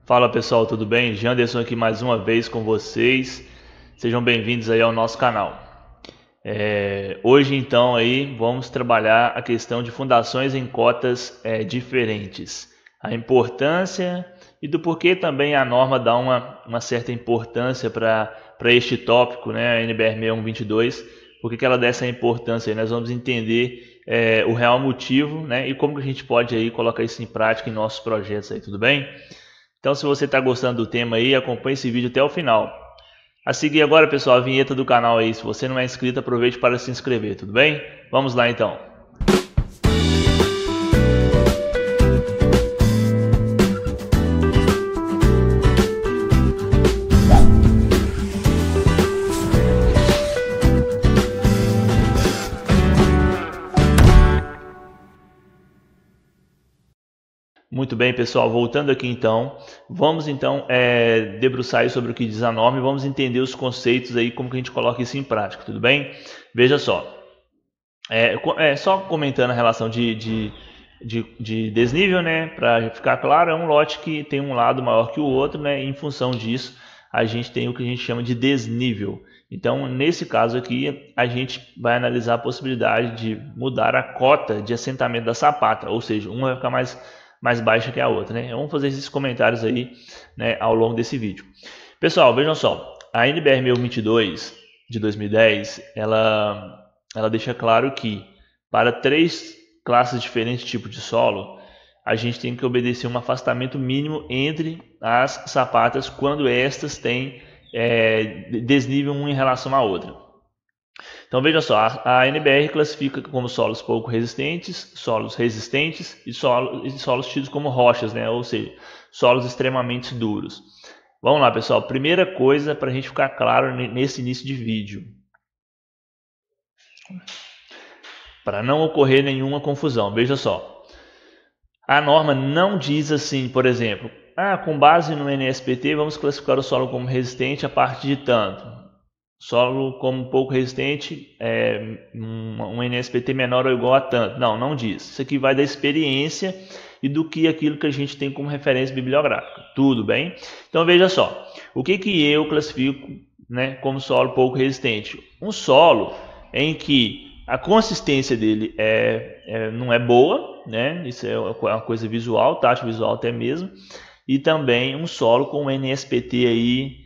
Fala pessoal, tudo bem? Janderson aqui mais uma vez com vocês. Sejam bem-vindos aí ao nosso canal. Hoje então aí vamos trabalhar a questão de fundações em cotas diferentes. A importância e do porquê também a norma dá uma certa importância para este tópico, né? A NBR 6122. Por que ela dá essa importância aí? Nós vamos entender o real motivo, né? E como que a gente pode aí colocar isso em prática em nossos projetos aí, tudo bem? Então, se você está gostando do tema aí, acompanhe esse vídeo até o final. A seguir agora, pessoal, a vinheta do canal aí. Se você não é inscrito, aproveite para se inscrever, tudo bem? Vamos lá então. Muito bem, pessoal, voltando aqui então, vamos então debruçar sobre o que diz a norma e vamos entender os conceitos aí, como que a gente coloca isso em prática, tudo bem? Veja só, só comentando a relação de desnível, né, para ficar claro, é um lote que tem um lado maior que o outro, né, e em função disso a gente tem o que a gente chama de desnível. Então, nesse caso aqui, a gente vai analisar a possibilidade de mudar a cota de assentamento da sapata, ou seja, uma vai ficar mais baixa que a outra, né? Vamos fazer esses comentários aí, né, ao longo desse vídeo. Pessoal, vejam só, a NBR 1022 de 2010, ela deixa claro que para 3 classes diferentes de tipo de solo, a gente tem que obedecer um afastamento mínimo entre as sapatas quando estas têm desnível uma em relação à outra. Então veja só, a NBR classifica como solos pouco resistentes, solos resistentes e solos tidos como rochas, né? Ou seja, solos extremamente duros. Vamos lá, pessoal. Primeira coisa para a gente ficar claro nesse início de vídeo, para não ocorrer nenhuma confusão. Veja só, a norma não diz assim, por exemplo, com base no NSPT vamos classificar o solo como resistente a partir de tanto. Solo como pouco resistente, um NSPT menor ou igual a tanto. Não diz. Isso aqui vai da experiência e do que aquilo que a gente tem como referência bibliográfica. Tudo bem? Então veja só, o que eu classifico, né, como solo pouco resistente? Um solo em que a consistência dele não é boa, né? Isso é uma coisa visual, taxa visual até mesmo, e também um solo com NSPT aí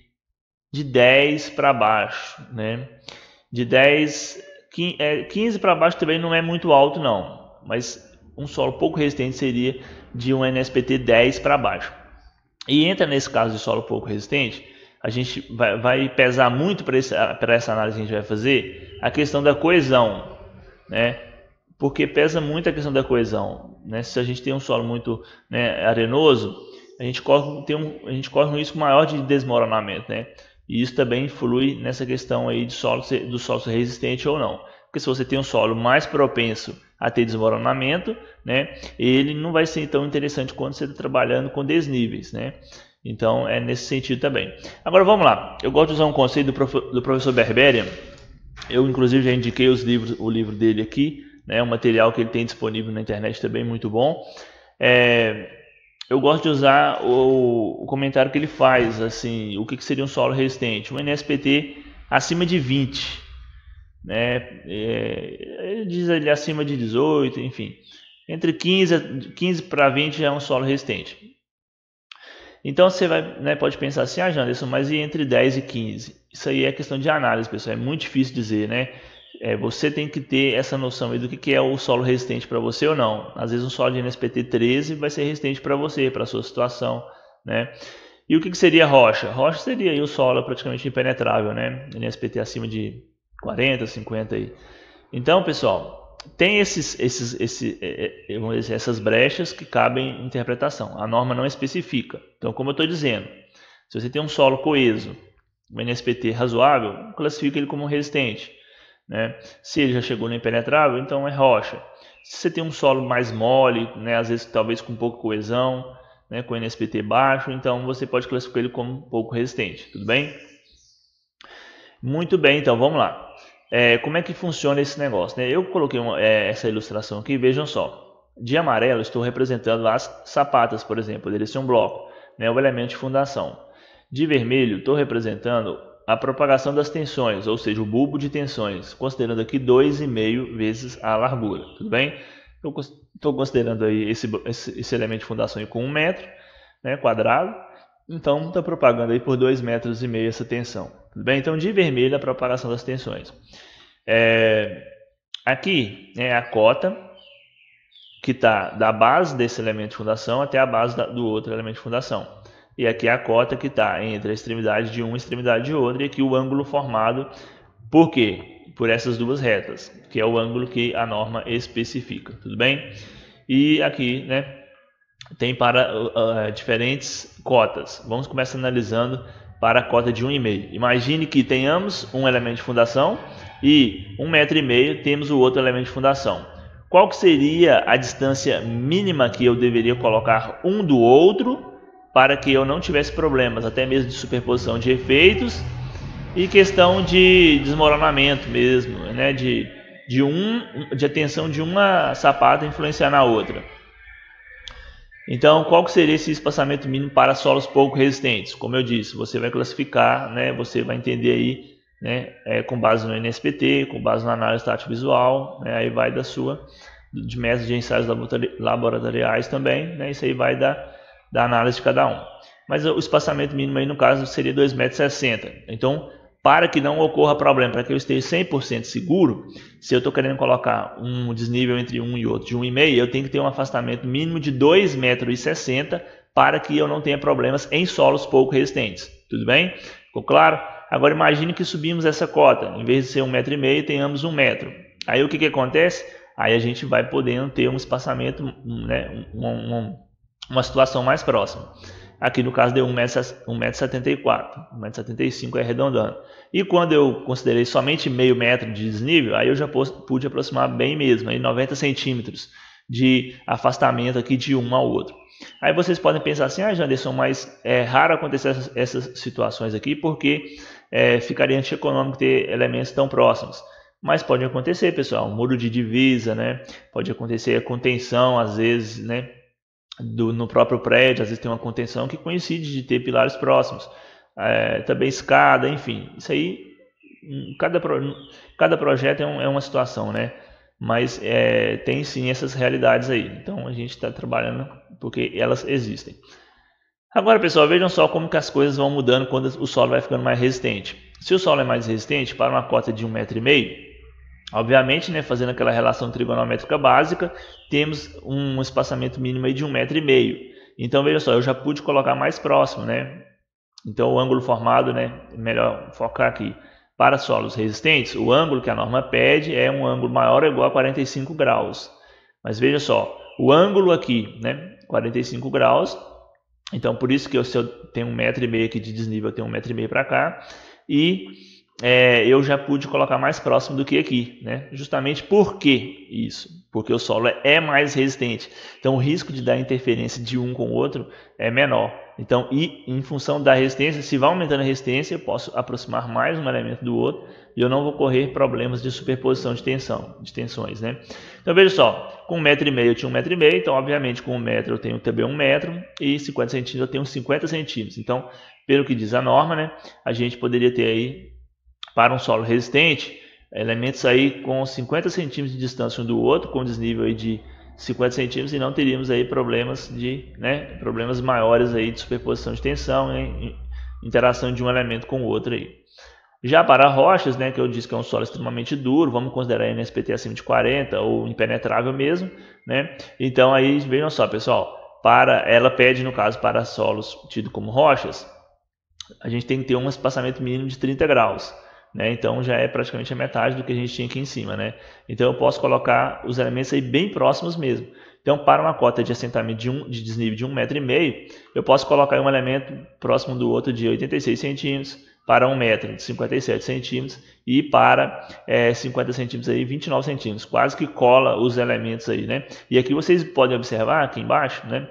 de 10 para baixo, né? De 10, 15 para baixo também não é muito alto não, mas um solo pouco resistente seria de um NSPT 10 para baixo. E entra nesse caso de solo pouco resistente, a gente vai pesar muito para essa análise que a gente vai fazer a questão da coesão, né? Porque pesa muito a questão da coesão, né? Se a gente tem um solo muito, né, arenoso, a gente corre um risco maior de desmoronamento, né? E isso também influi nessa questão aí do solo ser resistente ou não. Porque se você tem um solo mais propenso a ter desmoronamento, né, ele não vai ser tão interessante quando você está trabalhando com desníveis, né? Então é nesse sentido também. Agora vamos lá. Eu gosto de usar um conceito do professor Berberian. Eu inclusive já indiquei o livro dele aqui, né? O material que ele tem disponível na internet também muito bom. Eu gosto de usar o comentário que ele faz, assim, o que seria um solo resistente? Um NSPT acima de 20, né? Ele diz ali acima de 18, enfim. Entre 15 para 20 é um solo resistente. Então você vai, né, pode pensar assim, Janderson, mas e entre 10 e 15? Isso aí é questão de análise, pessoal, é muito difícil dizer, né? Você tem que ter essa noção aí do que é o solo resistente para você ou não. Às vezes um solo de NSPT 13 vai ser resistente para você, para a sua situação, né? E o que seria rocha? Rocha seria aí o solo praticamente impenetrável, né? NSPT acima de 40, 50 aí. Então, pessoal, tem essas brechas que cabem interpretação. A norma não especifica. Então, como eu estou dizendo, se você tem um solo coeso, um NSPT razoável, classifica ele como resistente, né? Se ele já chegou no impenetrável, então é rocha. Se você tem um solo mais mole, né, às vezes talvez com pouca coesão, né, com NSPT baixo, então você pode classificar ele como pouco resistente, tudo bem? Muito bem, então vamos lá. Como é que funciona esse negócio, né? Eu coloquei essa ilustração aqui, vejam só. De amarelo estou representando as sapatas, por exemplo, poderia ser um bloco. né, o elemento de fundação. De vermelho, estou representando a propagação das tensões, ou seja, o bulbo de tensões, considerando aqui 2,5 vezes a largura, tudo bem? Estou considerando aí esse elemento de fundação com 1 metro, né, quadrado, então está propagando aí por 2,5 metros essa tensão, tudo bem? Então, de vermelho, a propagação das tensões. Aqui é a cota que está da base desse elemento de fundação até a base do outro elemento de fundação. E aqui é a cota que está entre a extremidade de uma e a extremidade de outra, e aqui o ângulo formado, por quê? Por essas duas retas, que é o ângulo que a norma especifica, tudo bem? E aqui, né, tem para diferentes cotas. Vamos começar analisando para a cota de 1,5. Imagine que tenhamos um elemento de fundação e 1,5 metro temos o outro elemento de fundação. Qual que seria a distância mínima que eu deveria colocar um do outro para que eu não tivesse problemas, até mesmo de superposição de efeitos e questão de desmoronamento mesmo, né, de a tensão de uma sapata influenciar na outra. Então, qual que seria esse espaçamento mínimo para solos pouco resistentes? Como eu disse, você vai classificar, né, você vai entender aí, né, com base no NSPT, com base na análise tátil visual, né, aí vai de métodos de ensaios laboratoriais também, né, isso aí vai da análise de cada um. Mas o espaçamento mínimo aí no caso seria 2,60 m. Então, para que não ocorra problema, para que eu esteja 100% seguro, se eu estou querendo colocar um desnível entre um e outro de 1,5, eu tenho que ter um afastamento mínimo de 2,60 m para que eu não tenha problemas em solos pouco resistentes. Tudo bem? Ficou claro? Agora imagine que subimos essa cota, em vez de ser 1,5 m, tenhamos 1 metro. Aí o que acontece? Aí a gente vai podendo ter um espaçamento, né, uma situação mais próxima. Aqui no caso deu 1,74 m, 1,75 m arredondando. E quando eu considerei somente meio metro de desnível, aí eu já pude aproximar bem mesmo, aí 90 centímetros de afastamento aqui de um ao outro. Aí vocês podem pensar assim, Janderson, mas é raro acontecer essas situações aqui porque ficaria antieconômico ter elementos tão próximos. Mas pode acontecer, pessoal, muro de divisa, né? Pode acontecer a contenção, às vezes, né? No próprio prédio, às vezes tem uma contenção que coincide de ter pilares próximos, também escada, enfim, isso aí, cada projeto é uma situação, né? Mas tem sim essas realidades aí, então a gente está trabalhando porque elas existem. Agora, pessoal, vejam só como que as coisas vão mudando quando o solo vai ficando mais resistente. Se o solo é mais resistente, para uma cota de 1,5 m, obviamente, né, fazendo aquela relação trigonométrica básica, temos um espaçamento mínimo aí de 1,5 m. Então, veja só, eu já pude colocar mais próximo, né? Então, o ângulo formado, né, melhor focar aqui. Para solos resistentes, o ângulo que a norma pede é um ângulo maior ou igual a 45 graus. Mas veja só, o ângulo aqui, né, 45 graus. Então, por isso que se eu tenho 1,5 m aqui de desnível, eu tenho 1,5 m para cá. E eu já pude colocar mais próximo do que aqui, né? Justamente por que isso? Porque o solo é mais resistente. Então, o risco de dar interferência de um com o outro é menor. Então, e em função da resistência, se vai aumentando a resistência, eu posso aproximar mais um elemento do outro e eu não vou correr problemas de superposição de tensões, né? Então, veja só, com 1,5 m eu tinha 1,5 m, então, obviamente, com 1 metro eu tenho também 1 metro e 50 centímetros eu tenho 50 centímetros. Então, pelo que diz a norma, né, a gente poderia ter aí, para um solo resistente, elementos aí com 50 centímetros de distância um do outro, com desnível aí de 50 centímetros, e não teríamos aí problemas problemas maiores aí de superposição de tensão, interação de um elemento com o outro aí. Já para rochas, né, que eu disse que é um solo extremamente duro, vamos considerar NSPT acima de 40 ou impenetrável mesmo, né? Então aí vejam só, pessoal, ela pede no caso para solos tidos como rochas, a gente tem que ter um espaçamento mínimo de 30 graus. Né? Então já é praticamente a metade do que a gente tinha aqui em cima, né? Então eu posso colocar os elementos aí bem próximos mesmo. Então, para uma cota de assentamento de desnível de 1,5 m, eu posso colocar um elemento próximo do outro de 86 centímetros, para 1 metro de 57 centímetros e para 50 centímetros aí 29 centímetros, quase que cola os elementos aí, né? E aqui vocês podem observar aqui embaixo, né?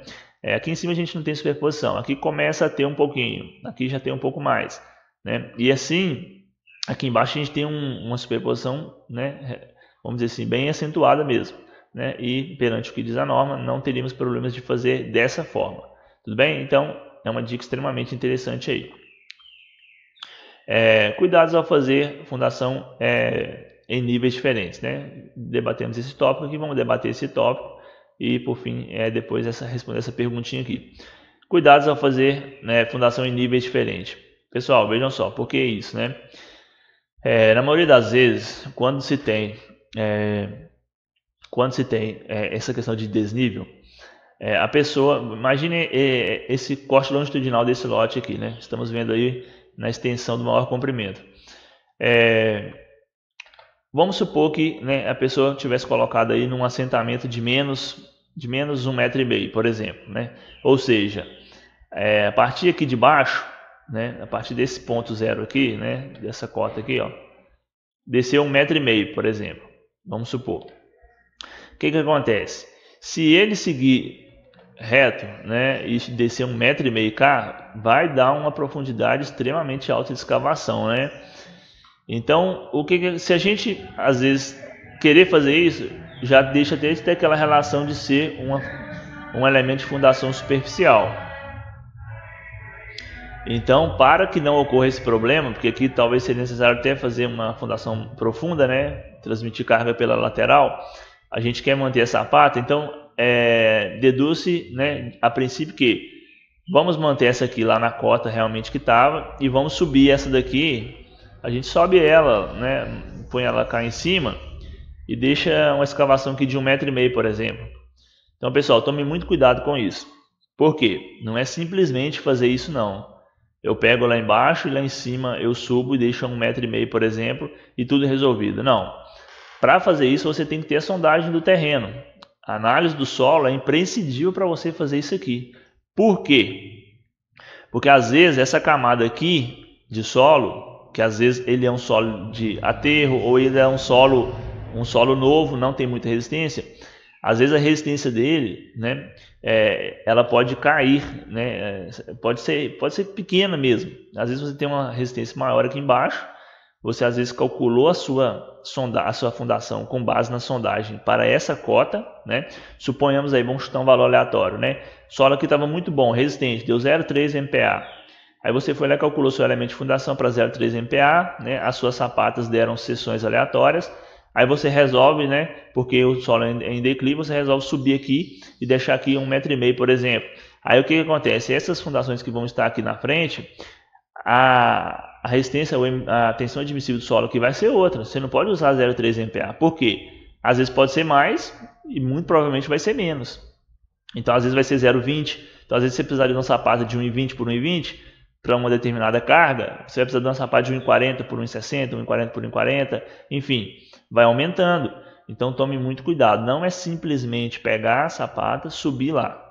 Aqui em cima a gente não tem superposição, aqui começa a ter um pouquinho, aqui já tem um pouco mais, né? E assim, aqui embaixo a gente tem uma superposição, né, vamos dizer assim, bem acentuada mesmo, né, e perante o que diz a norma, não teríamos problemas de fazer dessa forma, tudo bem? Então, é uma dica extremamente interessante aí. Cuidados ao fazer fundação em níveis diferentes, né? Debatemos esse tópico aqui, vamos debater esse tópico e por fim depois responder essa perguntinha aqui. Cuidados ao fazer fundação em níveis diferentes. Pessoal, vejam só, por que isso, né? Na maioria das vezes, quando se tem essa questão de desnível, a pessoa, imagine esse corte longitudinal desse lote aqui, né? Estamos vendo aí na extensão do maior comprimento. Vamos supor que a pessoa tivesse colocado aí num assentamento de menos 1,5 metro, por exemplo, né? Ou seja, a partir aqui de baixo, né? A partir desse ponto zero aqui, né? Dessa cota aqui, ó, desceu 1,5 metro, por exemplo. Vamos supor. O que acontece? Se ele seguir reto, né, e descer 1,5 metro cá, vai dar uma profundidade extremamente alta de escavação, né? Então, se a gente às vezes querer fazer isso, já deixa de ter aquela relação de ser um elemento de fundação superficial. Então, para que não ocorra esse problema, porque aqui talvez seja necessário até fazer uma fundação profunda, né, transmitir carga pela lateral, a gente quer manter essa sapata, então deduz-se, né, a princípio que vamos manter essa aqui lá na cota realmente que estava e vamos subir essa daqui, a gente sobe ela, né, põe ela cá em cima e deixa uma escavação aqui de 1,5 metro, por exemplo. Então, pessoal, tome muito cuidado com isso. Por quê? Não é simplesmente fazer isso não. Eu pego lá embaixo e lá em cima eu subo e deixo 1,5 metro, por exemplo, e tudo resolvido. Não. Para fazer isso você tem que ter a sondagem do terreno. A análise do solo é imprescindível para você fazer isso aqui. Por quê? Porque às vezes essa camada aqui de solo, que às vezes ele é um solo de aterro ou ele é um solo novo, não tem muita resistência, às vezes a resistência dele, né, ela pode cair, né, pode ser pequena mesmo. Às vezes você tem uma resistência maior aqui embaixo, você às vezes calculou a sua fundação com base na sondagem para essa cota, né? Suponhamos aí, vamos chutar um valor aleatório, né? Solo aqui estava muito bom, resistente, deu 0,3 MPa. Aí você foi lá e calculou seu elemento de fundação para 0,3 MPa, né? As suas sapatas deram seções aleatórias. Aí você resolve, né? Porque o solo é em declive, você resolve subir aqui e deixar aqui 1,5 metro, por exemplo. Aí o que acontece? Essas fundações que vão estar aqui na frente, a resistência, a tensão admissível do solo aqui vai ser outra. Você não pode usar 0,3 MPa. Por quê? Às vezes pode ser mais e muito provavelmente vai ser menos. Então às vezes vai ser 0,20. Então às vezes você precisaria de uma sapata de 1,20 por 1,20 para uma determinada carga. Você vai precisar de uma sapata de 1,40 por 1,60, 1,40 por 1,40. Enfim, vai aumentando. Então tome muito cuidado. Não é simplesmente pegar a sapata, subir lá,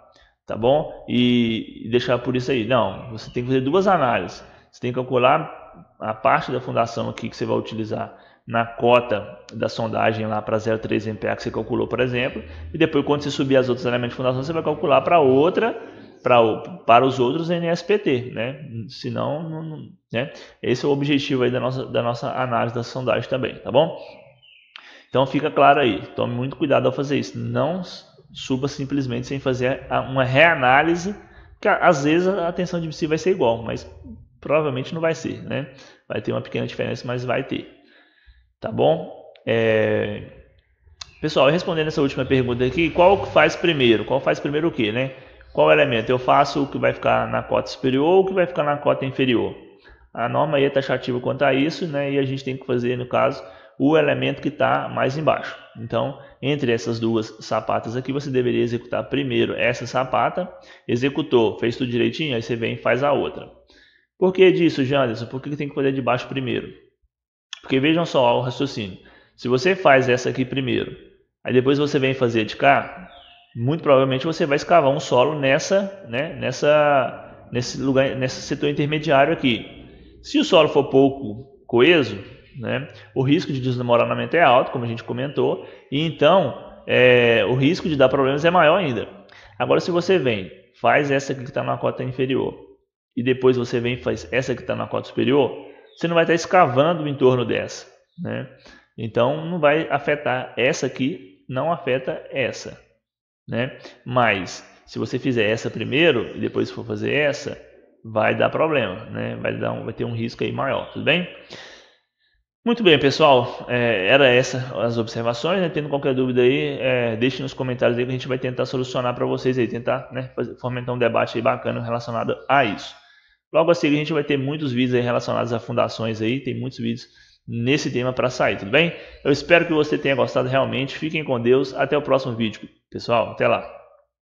tá bom? E deixar por isso aí. Não, você tem que fazer duas análises. Você tem que calcular a parte da fundação aqui que você vai utilizar na cota da sondagem lá para 0,3 MPa que você calculou, por exemplo, e depois quando você subir as outros elementos de fundação, você vai calcular para para os outros NSPT, né? Senão, né? Esse é o objetivo aí da nossa análise da sondagem também, tá bom? Então fica claro aí, tome muito cuidado ao fazer isso, não suba simplesmente sem fazer uma reanálise, porque às vezes a tensão admissível vai ser igual, mas provavelmente não vai ser, né? Vai ter uma pequena diferença, mas vai ter. Tá bom? Pessoal, respondendo essa última pergunta aqui, qual faz primeiro? Qual faz primeiro o quê, né? Qual elemento? Eu faço o que vai ficar na cota superior ou o que vai ficar na cota inferior? A norma aí é taxativa quanto a isso, né? E a gente tem que fazer, no caso, o elemento que está mais embaixo. Então, entre essas duas sapatas aqui, você deveria executar primeiro essa sapata. Executou, fez tudo direitinho, aí você vem e faz a outra. Por que disso, Janderson? Por que tem que fazer de baixo primeiro? Porque vejam só o raciocínio. Se você faz essa aqui primeiro, aí depois você vem fazer de cá, muito provavelmente você vai escavar um solo nesse lugar, nesse setor intermediário aqui. Se o solo for pouco coeso, né, o risco de desmoronamento é alto, como a gente comentou, e então o risco de dar problemas é maior ainda. Agora, se você vem, faz essa aqui que está na cota inferior, e depois você vem e faz essa que está na cota superior, você não vai estar escavando em torno dessa, né? Então não vai afetar essa aqui, não afeta essa, né? Mas Se você fizer essa primeiro e depois for fazer essa, vai dar problema, né? Vai ter um risco aí maior, tudo bem? Muito bem, pessoal, era essa as observações, né? Tendo qualquer dúvida aí, deixe nos comentários aí que a gente vai tentar solucionar para vocês aí, tentar, né, fomentar um debate aí bacana relacionado a isso. Logo a seguir a gente vai ter muitos vídeos aí relacionados a fundações aí, tem muitos vídeos nesse tema para sair, tudo bem? Eu espero que você tenha gostado realmente, fiquem com Deus, até o próximo vídeo, pessoal, até lá.